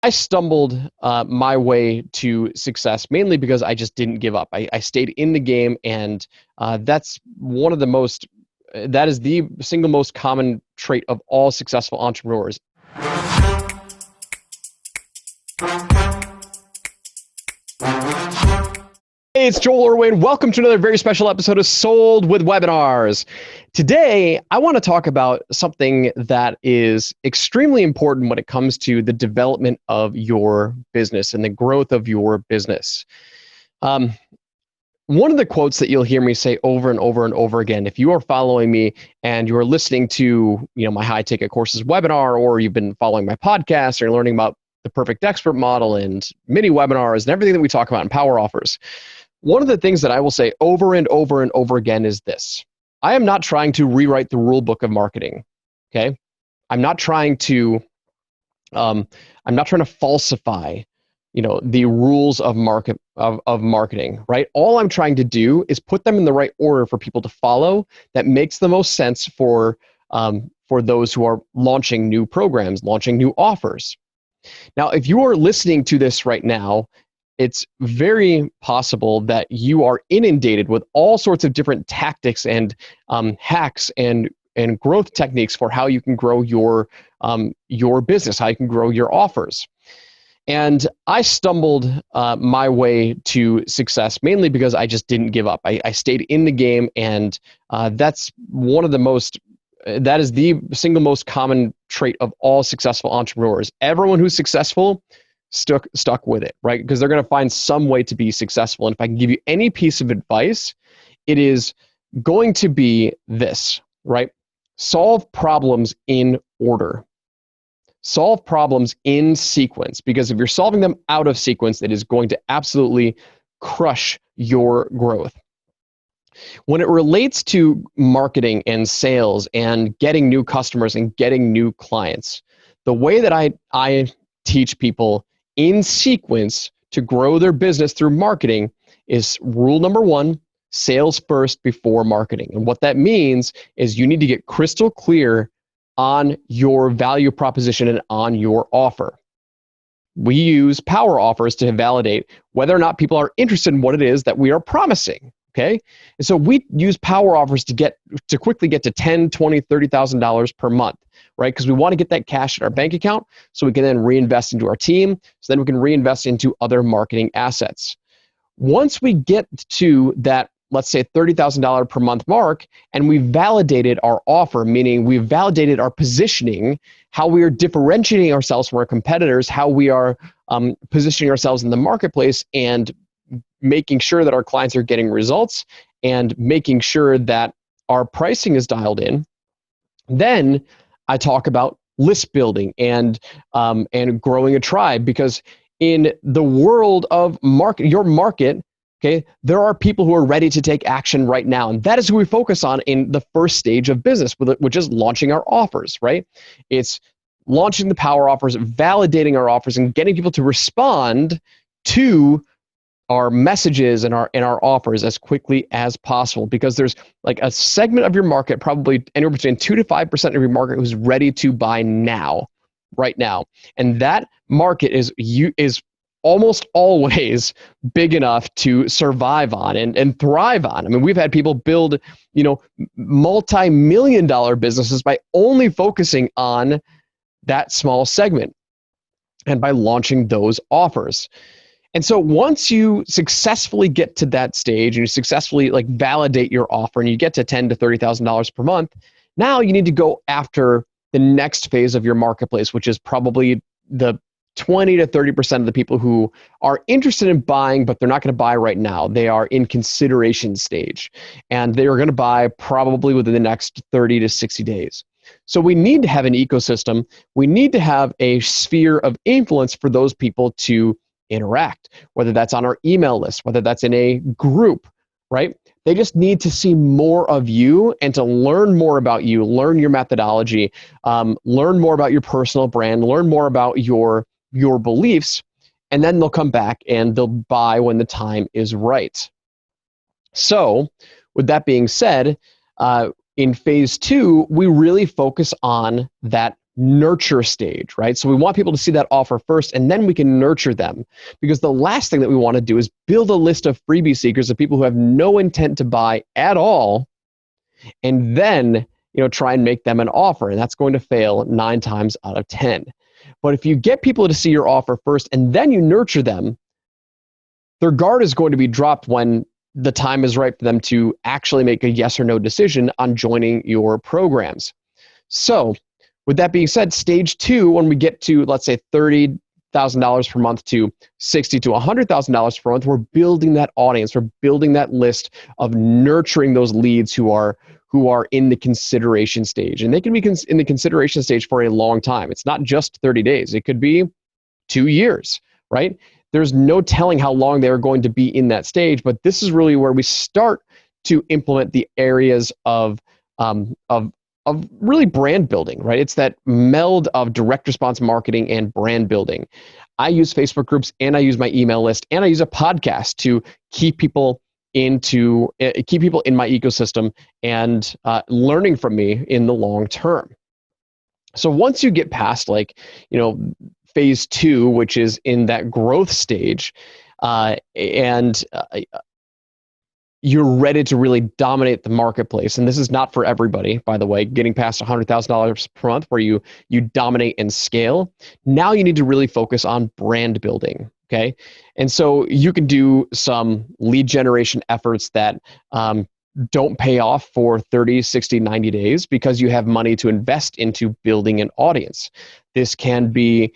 I stumbled my way to success mainly because I just didn't give up. I stayed in the game, and that's one of the most, that is the single most common trait of all successful entrepreneurs. Hey, it's Joel Irwin. Welcome to another very special episode of Sold with Webinars. Today, I want to talk about something that is extremely important when it comes to the development of your business and the growth of your business. One of the quotes that you'll hear me say over and over and over again, if you are following me and you're listening to my high ticket courses webinar, or you've been following my podcast, or you're learning about the perfect expert model and mini webinars and everything that we talk about in power offers, one of the things that I will say over and over and over again is this: I am not trying to rewrite the rule book of marketing. Okay, I'm not trying to falsify, the rules of marketing. Right? All I'm trying to do is put them in the right order for people to follow. That makes the most sense for those who are launching new programs, launching new offers. Now, if you are listening to this right now, it's very possible that you are inundated with all sorts of different tactics and hacks and growth techniques for how you can grow your business, how you can grow your offers. And I stumbled my way to success mainly because I just didn't give up. I stayed in the game, and that's one of the most, that is the single most common trait of all successful entrepreneurs. Everyone who's successful stuck with it, right? Because they're going to find some way to be successful. And if I can give you any piece of advice, it is going to be this, right? Solve problems in order. Solve problems in sequence, because if you're solving them out of sequence, it is going to absolutely crush your growth. When it relates to marketing and sales and getting new customers and getting new clients, the way that I teach people in sequence to grow their business through marketing is rule number one: sales first before marketing. And what that means is you need to get crystal clear on your value proposition and on your offer. We use power offers to validate whether or not people are interested in what it is that we are promising. Okay, and so we use power offers to quickly get to $10,000, $20,000, $30,000 per month, right? Because we want to get that cash in our bank account so we can then reinvest into our team, so then we can reinvest into other marketing assets. Once we get to that, let's say $30,000 per month mark, and we've validated our offer, meaning we've validated our positioning, how we are differentiating ourselves from our competitors, how we are positioning ourselves in the marketplace, and making sure that our clients are getting results, and making sure that our pricing is dialed in, then I talk about list building and growing a tribe. Because in the world of your market, okay, there are people who are ready to take action right now, and that is who we focus on in the first stage of business, which is launching our offers. Right? It's launching the power offers, validating our offers, and getting people to respond to our messages and our offers as quickly as possible, because there's like a segment of your market, probably anywhere between 2 to 5% of your market, who's ready to buy now, right now. And that market is almost always big enough to survive on and thrive on. I mean, we've had people build, multi-million-dollar businesses by only focusing on that small segment and by launching those offers. And so once you successfully get to that stage and you successfully validate your offer and you get to $10,000 to $30,000 per month, now you need to go after the next phase of your marketplace, which is probably the 20 to 30% of the people who are interested in buying, but they're not going to buy right now. They are in consideration stage, and they are going to buy probably within the next 30 to 60 days. So we need to have an ecosystem. We need to have a sphere of influence for those people to interact, whether that's on our email list, whether that's in a group, right? They just need to see more of you and to learn more about you, learn your methodology, learn more about your personal brand, learn more about your beliefs, and then they'll come back and they'll buy when the time is right. So with that being said, in phase two, we really focus on that nurture stage, right? So we want people to see that offer first, and then we can nurture them. Because the last thing that we want to do is build a list of freebie seekers, of people who have no intent to buy at all, and then try and make them an offer. And that's going to fail 9 times out of 10. But if you get people to see your offer first and then you nurture them, their guard is going to be dropped when the time is right for them to actually make a yes or no decision on joining your programs. So with that being said, stage 2, when we get to, let's say, $30,000 per month to $60,000 to $100,000 per month, we're building that audience. We're building that list of nurturing those leads who are in the consideration stage. And they can be in the consideration stage for a long time. It's not just 30 days. It could be 2 years, right? There's no telling how long they're going to be in that stage, but this is really where we start to implement the areas of really brand building, right? It's that meld of direct response marketing and brand building. I use Facebook groups, and I use my email list, and I use a podcast to keep people in my ecosystem and learning from me in the long term. So once you get past phase 2, which is in that growth stage, and you're ready to really dominate the marketplace. And this is not for everybody, by the way, getting past $100,000 per month where you dominate and scale. Now you need to really focus on brand building. Okay. And so you can do some lead generation efforts that don't pay off for 30, 60, 90 days because you have money to invest into building an audience. This can be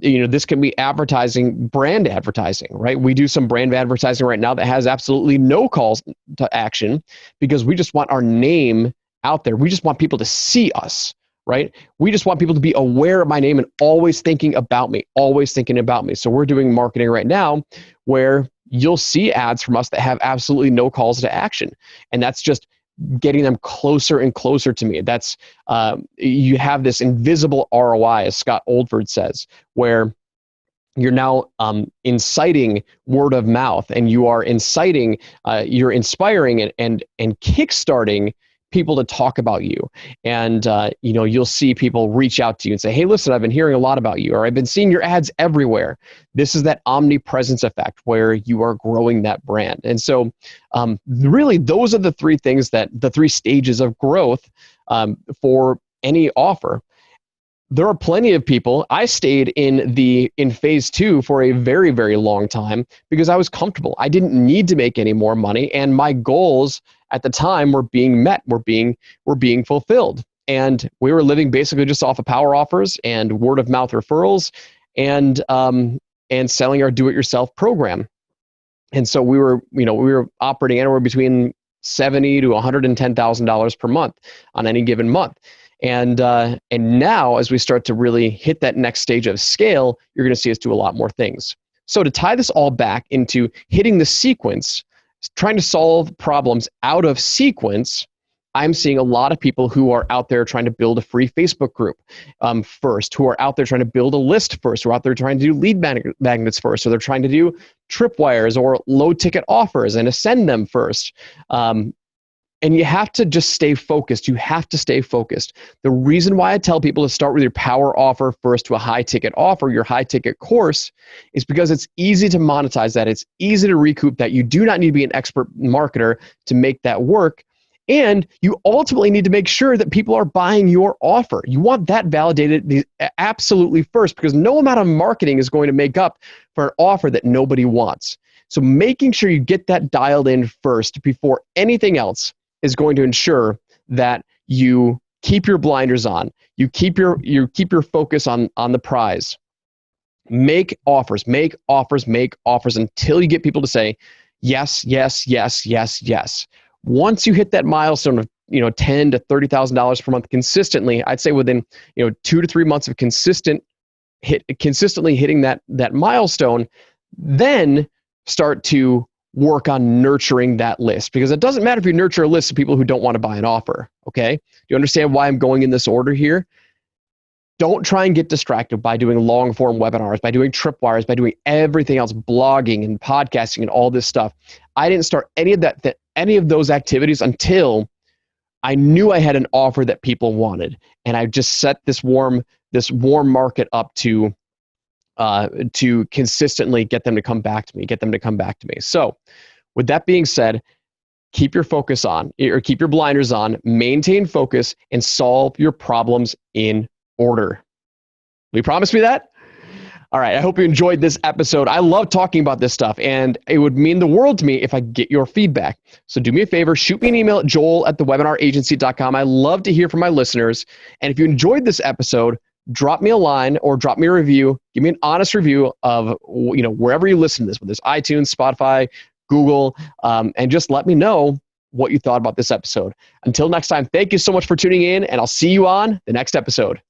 this can be advertising, brand advertising, right? We do some brand advertising right now that has absolutely no calls to action because we just want our name out there. We just want people to see us, right? We just want people to be aware of my name and always thinking about me. So we're doing marketing right now where you'll see ads from us that have absolutely no calls to action. And that's just getting them closer and closer to me. That's you have this invisible ROI, as Scott Oldford says, where you're now inciting word of mouth, and you are you're inspiring and kickstarting people to talk about you. And you'll see people reach out to you and say, hey, listen, I've been hearing a lot about you, or I've been seeing your ads everywhere. This is that omnipresence effect where you are growing that brand. And so really those are the 3 things, the 3 stages of growth for any offer. There are plenty of people. I stayed in phase 2 for a very, very long time because I was comfortable. I didn't need to make any more money, and my goals at the time were being met, were being fulfilled. And we were living basically just off of power offers and word of mouth referrals and selling our do-it-yourself program. And so we were operating anywhere between $70,000 to $110,000 per month on any given month. And now, as we start to really hit that next stage of scale, you're going to see us do a lot more things. So to tie this all back into hitting the sequence, trying to solve problems out of sequence, I'm seeing a lot of people who are out there trying to build a free Facebook group first, who are out there trying to build a list first, who are out there trying to do lead magnets first, or they're trying to do tripwires or low ticket offers and ascend them first. And you have to just stay focused. You have to stay focused. The reason why I tell people to start with your power offer first to a high ticket offer, your high ticket course, is because it's easy to monetize that. It's easy to recoup that. You do not need to be an expert marketer to make that work. And you ultimately need to make sure that people are buying your offer. You want that validated absolutely first, because no amount of marketing is going to make up for an offer that nobody wants. So making sure you get that dialed in first before anything else is going to ensure that you keep your blinders on. You keep your focus on the prize. Make offers until you get people to say yes, yes, yes, yes, yes. Once you hit that milestone of $10,000 to $30,000 per month consistently, I'd say within 2 to 3 months of consistently hitting that milestone, then start to work on nurturing that list, because it doesn't matter if you nurture a list of people who don't want to buy an offer. Okay, do you understand why I'm going in this order here? Don't try and get distracted by doing long form webinars, by doing tripwires, by doing everything else, blogging and podcasting and all this stuff. I didn't start any of those activities until I knew I had an offer that people wanted, and I just set this warm market up to consistently get them to come back to me. So, with that being said, keep your focus on, or keep your blinders on, maintain focus, and solve your problems in order. Will you promise me that? All right, I hope you enjoyed this episode. I love talking about this stuff, and it would mean the world to me if I get your feedback. So do me a favor, shoot me an email at joel@thewebinaragency.com. I love to hear from my listeners. And if you enjoyed this episode, drop me a line or drop me a review. Give me an honest review of wherever you listen to this, whether it's iTunes, Spotify, Google, and just let me know what you thought about this episode. Until next time, thank you so much for tuning in, and I'll see you on the next episode.